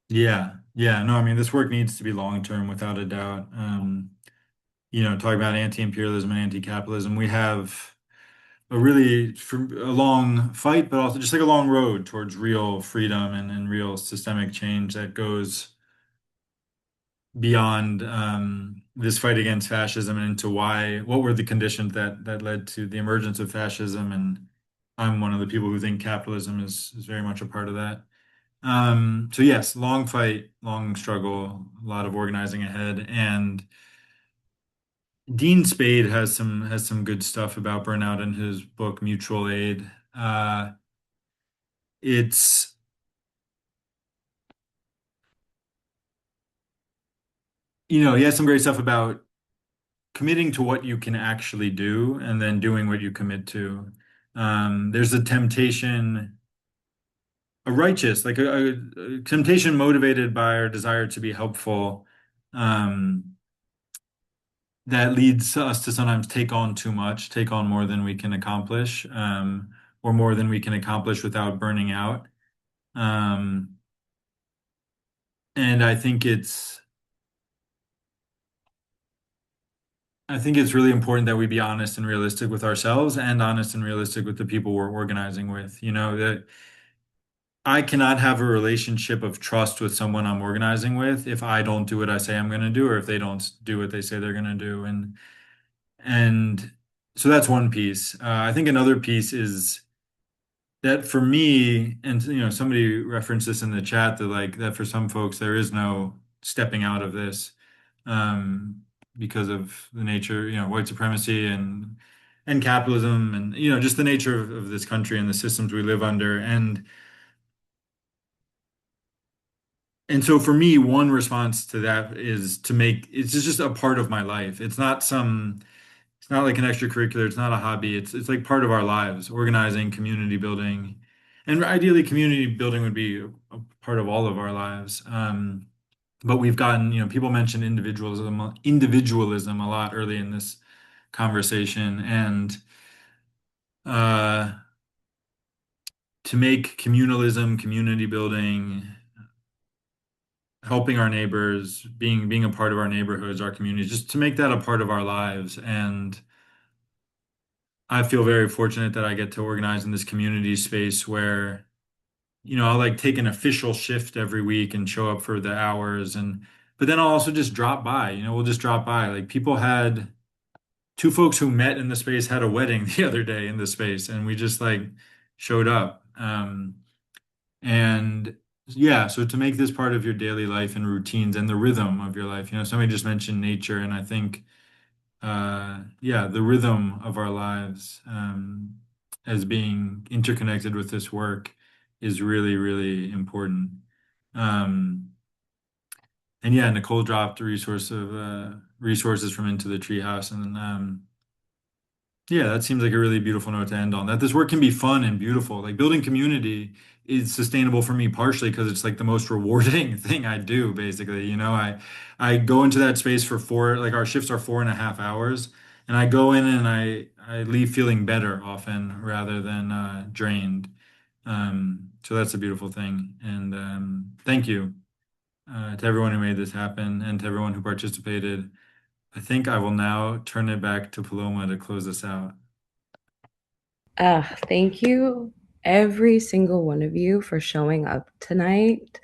Yeah. Yeah. No, I mean, this work needs to be long term without a doubt. Talking about anti-imperialism and anti-capitalism, we have a long fight, but also just like a long road towards real freedom and real systemic change that goes beyond this fight against fascism and into what were the conditions that led to the emergence of fascism. And I'm one of the people who think capitalism is very much a part of that. So yes, long fight, long struggle, a lot of organizing ahead. And Dean Spade has some good stuff about burnout in his book Mutual Aid. It's he has some great stuff about committing to what you can actually do and then doing what you commit to. There's a temptation, a temptation motivated by our desire to be helpful, um, that leads us to sometimes take on too much, take on more than we can accomplish, or more than we can accomplish without burning out. Um, and I think it's really important that we be honest and realistic with ourselves and honest and realistic with the people we're organizing with. That I cannot have a relationship of trust with someone I'm organizing with if I don't do what I say I'm going to do, or if they don't do what they say they're going to do. And so that's one piece. I think another piece is that for me, and somebody referenced this in the chat, that like that for some folks there is no stepping out of this, um, because of the nature, white supremacy and capitalism, and just the nature of this country and the systems we live under. And so for me, one response to that is to make it's just a part of my life. It's not like an extracurricular, it's not a hobby. It's like part of our lives, organizing, community building. And ideally community building would be a part of all of our lives. But we've gotten, people mentioned individualism a lot early in this conversation. And uh, to make communalism, community building, helping our neighbors, being a part of our neighborhoods, our communities, just to make that a part of our lives. And I feel very fortunate that I get to organize in this community space where, I'll like take an official shift every week and show up for the hours, but then I'll also just drop by, we'll just drop by. Like two folks who met in the space had a wedding the other day in the space, and we just like showed up. And yeah, so to make this part of your daily life and routines and the rhythm of your life, somebody just mentioned nature, and I think, yeah, the rhythm of our lives, as being interconnected with this work is really, really important. Um, and yeah, Nicole dropped a resources from Into the Treehouse, and Yeah, that seems like a really beautiful note to end on. That this work can be fun and beautiful. Like building community is sustainable for me partially because it's like the most rewarding thing I do, basically. I go into that space for like our shifts are 4.5 hours, and I go in and I leave feeling better often rather than drained. So that's a beautiful thing. And thank you to everyone who made this happen and to everyone who participated. I think I will now turn it back to Paloma to close us out. Thank you, every single one of you, for showing up tonight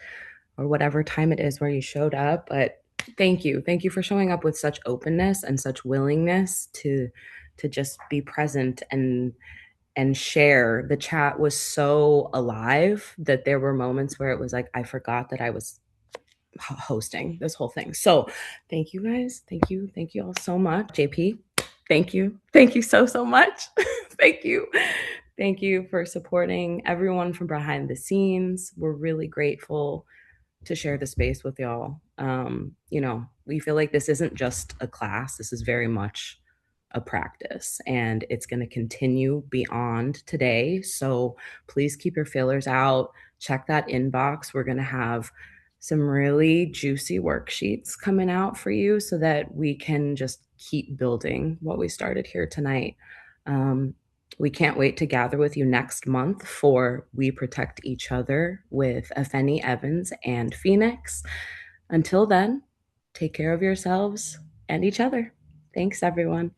or whatever time it is where you showed up. But thank you. Thank you for showing up with such openness and such willingness to just be present and share. The chat was so alive that there were moments where it was like I forgot that I was hosting this whole thing. So thank you guys. Thank you all so much. JP, thank you. Thank you so much. Thank you. Thank you for supporting everyone from behind the scenes. We're really grateful to share the space with y'all. We feel like this isn't just a class. This is very much a practice, and it's going to continue beyond today. So please keep your feelers out. Check that inbox. We're going to have some really juicy worksheets coming out for you so that we can just keep building what we started here tonight. We can't wait to gather with you next month for We Protect Each Other with Afeni Evans and Phoenix. Until then, take care of yourselves and each other. Thanks, everyone.